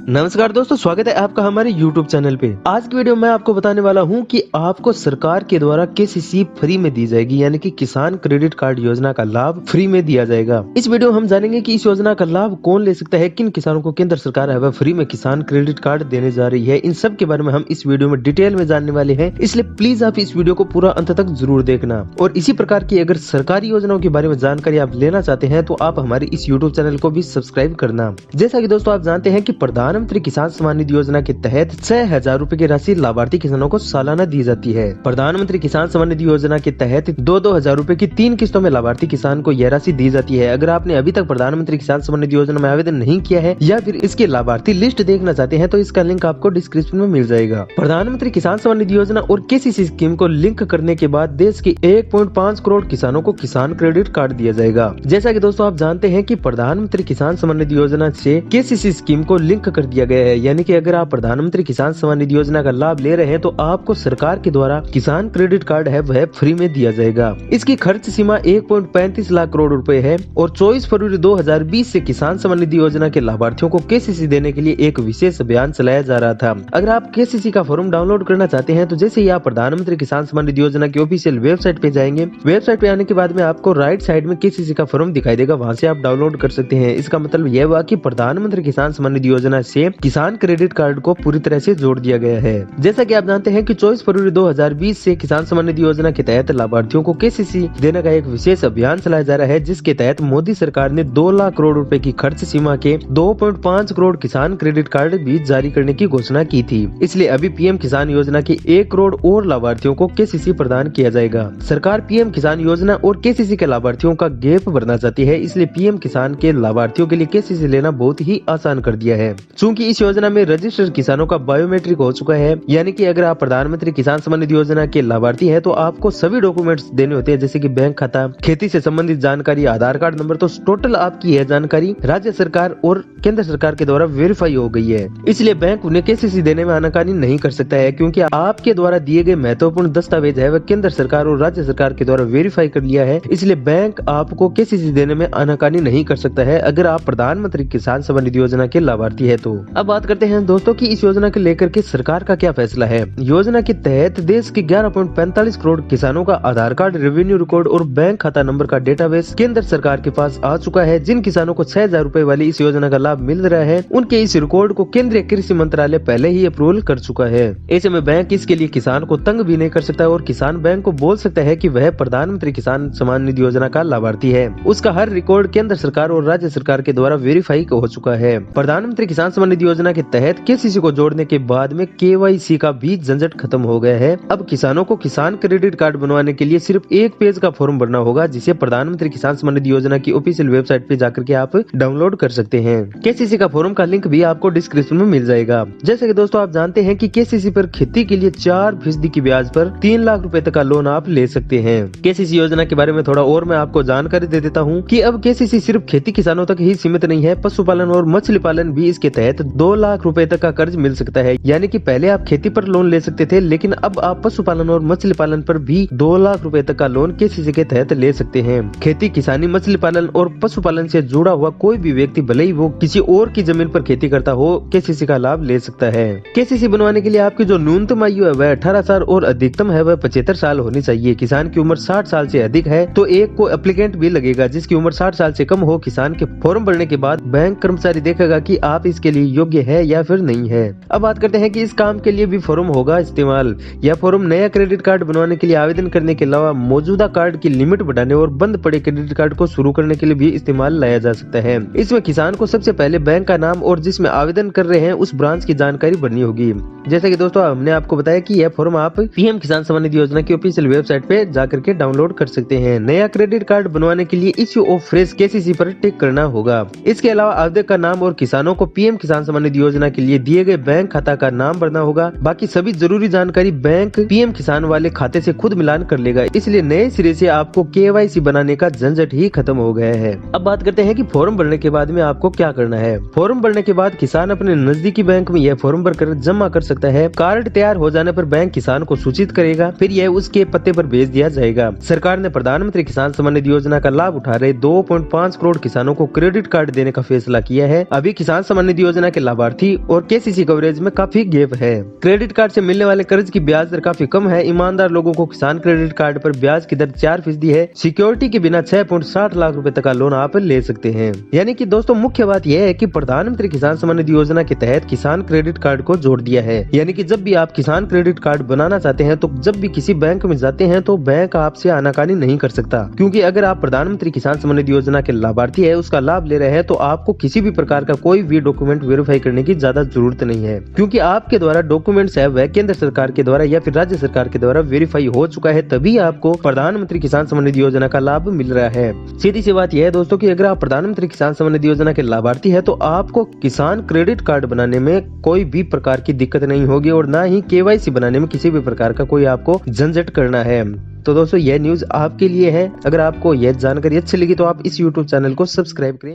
नमस्कार दोस्तों, स्वागत है आपका हमारे YouTube चैनल पे। आज की वीडियो में आपको बताने वाला हूँ कि आपको सरकार के द्वारा केसीसी फ्री में दी जाएगी, यानी कि किसान क्रेडिट कार्ड योजना का लाभ फ्री में दिया जाएगा। इस वीडियो में हम जानेंगे कि इस योजना का लाभ कौन ले सकता है, किन किसानों को केंद्र सरकार है वह फ्री में किसान क्रेडिट कार्ड देने जा रही है। इन सब के बारे में हम इस वीडियो में डिटेल में जानने वाले हैं, इसलिए प्लीज आप इस वीडियो को पूरा अंत तक जरूर देखना। और इसी प्रकार की अगर सरकारी योजनाओं के बारे में जानकारी आप लेना चाहते हैं तो आप हमारे इस YouTube चैनल को भी सब्सक्राइब करना। जैसा कि दोस्तों आप जानते हैं कि प्रधानमंत्री किसान सम्मान निधि योजना के तहत 6,000 रूपए की राशि लाभार्थी किसानों को सालाना दी जाती है। प्रधानमंत्री किसान सम्मान निधि योजना के तहत 2-2 हजार रूपए की 3 किस्तों में लाभार्थी किसान को यह राशि दी जाती है। अगर आपने अभी तक प्रधानमंत्री किसान सम्मान निधि योजना में आवेदन नहीं किया है या फिर इसके लाभार्थी लिस्ट देखना चाहते हैं तो इसका लिंक आपको डिस्क्रिप्शन में मिल जाएगा। प्रधानमंत्री किसान सम्मान निधि योजना और केसीसी स्कीम को लिंक करने के बाद देश के 1.5 करोड़ किसानों को किसान क्रेडिट कार्ड दिया जाएगा। जैसा कि दोस्तों आप जानते हैं कि प्रधानमंत्री किसान सम्मान निधि योजना से केसीसी स्कीम को लिंक कर दिया गया है, यानी कि अगर आप प्रधानमंत्री किसान सम्मान निधि योजना का लाभ ले रहे हैं तो आपको सरकार के द्वारा किसान क्रेडिट कार्ड है वह फ्री में दिया जाएगा। इसकी खर्च सीमा 1.35 लाख करोड़ रुपए है और 24 फरवरी 2020 से किसान सम्मान निधि योजना के लाभार्थियों को केसीसी देने के लिए एक विशेष अभियान चलाया जा रहा था। अगर आप केसीसी का फॉर्म डाउनलोड करना चाहते हैं तो जैसे ही आप प्रधानमंत्री किसान सम्मान निधि योजना की ऑफिशियल वेबसाइट पे जाएंगे, वेबसाइट पे आने के बाद में आपको राइट साइड में केसीसी का फॉर्म दिखाई देगा, वहाँ से आप डाउनलोड कर सकते हैं। इसका मतलब यह हुआ कि प्रधानमंत्री किसान सम्मान निधि योजना से किसान क्रेडिट कार्ड को पूरी तरह से जोड़ दिया गया है। जैसा कि आप जानते हैं कि 24 फरवरी 2020 से किसान सम्मान निधि योजना के तहत लाभार्थियों को केसीसी देने का एक विशेष अभियान चलाया जा रहा है, जिसके तहत मोदी सरकार ने 2 लाख करोड़ रुपए की खर्च सीमा के 2.5 करोड़ किसान क्रेडिट कार्ड भी जारी करने की घोषणा की थी। इसलिए अभी पीएम किसान योजना के 1 करोड़ और लाभार्थियों को केसीसी प्रदान किया जाएगा। सरकार पीएम किसान योजना और केसीसी के लाभार्थियों का गैप भरना चाहती है, इसलिए पीएम किसान के लाभार्थियों के लिए केसीसी लेना बहुत ही आसान कर दिया है। चूँकि इस योजना में रजिस्टर्ड किसानों का बायोमेट्रिक हो चुका है, यानी कि अगर आप प्रधानमंत्री किसान सम्मान निधि योजना के लाभार्थी हैं तो आपको सभी डॉक्यूमेंट्स देने होते हैं, जैसे कि बैंक खाता, खेती से संबंधित जानकारी, आधार कार्ड नंबर। तो टोटल आपकी यह जानकारी राज्य सरकार और केंद्र सरकार के द्वारा वेरीफाई हो गई है, इसलिए बैंक उन्हें केसीसी देने में आनाकानी नहीं कर सकता है, क्योंकि आपके द्वारा दिए गए महत्वपूर्ण दस्तावेज है वह केंद्र सरकार और राज्य सरकार के द्वारा वेरीफाई कर लिया है। इसलिए बैंक आपको केसीसी देने में आनाकानी नहीं कर सकता है अगर आप प्रधानमंत्री किसान सम्मान निधि योजना के लाभार्थी है। तो अब बात करते हैं दोस्तों कि इस योजना को लेकर के सरकार का क्या फैसला है। योजना के तहत देश के 11.45 करोड़ किसानों का आधार कार्ड, रेवेन्यू रिकॉर्ड और बैंक खाता नंबर का डेटाबेस केंद्र सरकार के पास आ चुका है। जिन किसानों को 6,000 रूपए वाली इस योजना का लाभ मिल रहा है उनके इस रिकॉर्ड को केंद्रीय कृषि मंत्रालय पहले ही अप्रूवल कर चुका है। ऐसे में बैंक इसके लिए किसान को तंग भी नहीं कर सकता और किसान बैंक को बोल सकता है कि वह प्रधानमंत्री किसान सम्मान निधि योजना का लाभार्थी है। उसका हर रिकॉर्ड केंद्र सरकार और राज्य सरकार के द्वारा वेरीफाई हो चुका है। प्रधानमंत्री किसान सम्मान निधि योजना के तहत केसीसी को जोड़ने के बाद में केवाईसी का भी झंझट खत्म हो गया है। अब किसानों को किसान क्रेडिट कार्ड बनवाने के लिए सिर्फ एक पेज का फॉर्म भरना होगा, जिसे प्रधानमंत्री किसान सम्मान निधि योजना की ऑफिशियल वेबसाइट पे जाकर के आप डाउनलोड कर सकते हैं। केसीसी का फॉर्म का लिंक भी आपको डिस्क्रिप्शन में मिल जाएगा। जैसे कि दोस्तों आप जानते हैं कि केसीसी पर खेती के लिए 4% की ब्याज पर 3 लाख रुपए तक का लोन आप ले सकते हैं। केसीसी योजना के बारे में थोड़ा और मैं आपको जानकारी दे देता हूँ कि अब केसीसी सिर्फ खेती किसानों तक ही सीमित नहीं है, पशुपालन और मछली पालन भी इसके तहत 2 लाख रुपए तक का कर्ज मिल सकता है। यानी कि पहले आप खेती पर लोन ले सकते थे, लेकिन अब आप पशुपालन और मछली पालन पर भी 2 लाख रुपए तक का लोन केसीसी के तहत ले सकते हैं। खेती, किसानी, मछली पालन और पशुपालन से जुड़ा हुआ कोई भी व्यक्ति, भले ही वो किसी और की जमीन पर खेती करता हो, केसीसी का लाभ ले सकता है। केसीसी बनवाने के लिए आपकी जो न्यूनतम आयु है वह 18 साल और अधिकतम है वह 75 साल होनी चाहिए। किसान की उम्र 60 साल से अधिक है तो एक को एप्लीकेंट भी लगेगा, जिसकी उम्र 60 साल से कम हो। किसान के फॉर्म भरने के बाद बैंक कर्मचारी देखेगा कि आप इसके लिए योग्य है या फिर नहीं है। अब बात करते हैं कि इस काम के लिए भी फॉर्म होगा इस्तेमाल। यह फॉर्म नया क्रेडिट कार्ड बनवाने के लिए आवेदन करने के अलावा मौजूदा कार्ड की लिमिट बढ़ाने और बंद पड़े क्रेडिट कार्ड को शुरू करने के लिए भी इस्तेमाल लाया जा सकता है। इसमें किसान को सबसे पहले बैंक का नाम और जिसमें आवेदन कर रहे हैं उस ब्रांच की जानकारी भरनी होगी। जैसे कि दोस्तों हमने आपको बताया कि यह फॉर्म आप पीएम किसान सम्मान निधि योजना की ऑफिशियल वेबसाइट पे जाकर के डाउनलोड कर सकते हैं। नया क्रेडिट कार्ड बनवाने के लिए इश्यू ऑफ फ्रेश केसीसी पर टिक करना होगा। इसके अलावा आवेदक का नाम और किसानों को पीएम किसान सम्मान निधि योजना के लिए दिए गए बैंक खाता का नाम भरना होगा। बाकी सभी जरूरी जानकारी बैंक पीएम किसान वाले खाते से खुद मिलान कर लेगा, इसलिए नए सिरे से आपको केवाईसी बनाने का झंझट ही खत्म हो गया है। अब बात करते हैं कि फॉर्म भरने के बाद में आपको क्या करना है। फॉर्म भरने के बाद किसान अपने नजदीकी बैंक में यह फॉर्म भरकर जमा कर सकता है। कार्ड तैयार हो जाने पर बैंक किसान को सूचित करेगा, फिर यह उसके पते पर भेज दिया जाएगा। सरकार ने प्रधानमंत्री किसान सम्मान निधि योजना का लाभ उठा रहे 2.5 करोड़ किसानों को क्रेडिट कार्ड देने का फैसला किया है। अभी किसान सम्मान निधि योजना योजना के लाभार्थी और केसीसी कवरेज में काफी गैप है। क्रेडिट कार्ड से मिलने वाले कर्ज की ब्याज दर काफी कम है। ईमानदार लोगों को किसान क्रेडिट कार्ड पर ब्याज की दर 4% है। सिक्योरिटी के बिना 6.60 लाख रुपए तक का लोन आप ले सकते हैं। यानी कि दोस्तों मुख्य बात यह है कि प्रधानमंत्री किसान सम्मान निधि योजना के तहत किसान क्रेडिट कार्ड को जोड़ दिया है। यानी कि जब भी आप किसान क्रेडिट कार्ड बनाना चाहते हैं तो जब भी किसी बैंक में जाते हैं तो बैंक आपसे आनाकानी नहीं कर सकता, क्योंकि अगर आप प्रधानमंत्री किसान सम्मान निधि योजना के लाभार्थी है, उसका लाभ ले रहे हैं, तो आपको किसी भी प्रकार का कोई भी डॉक्यूमेंट वेरीफाई करने की ज्यादा जरूरत नहीं है, क्योंकि आपके द्वारा डॉक्यूमेंट्स है वह केंद्र सरकार के द्वारा या फिर राज्य सरकार के द्वारा वेरीफाई हो चुका है, तभी आपको प्रधानमंत्री किसान सम्मान निधि योजना का लाभ मिल रहा है। सीधी सी बात यह है दोस्तों कि अगर आप प्रधानमंत्री किसान सम्मान निधि योजना के लाभार्थी है तो आपको किसान क्रेडिट कार्ड बनाने में कोई भी प्रकार की दिक्कत नहीं होगी और ना ही केवाईसी बनाने में किसी भी प्रकार का कोई आपको झंझट करना है। तो दोस्तों यह न्यूज आपके लिए है। अगर आपको यह जानकारी अच्छी लगी तो आप इस YouTube चैनल को सब्सक्राइब करें।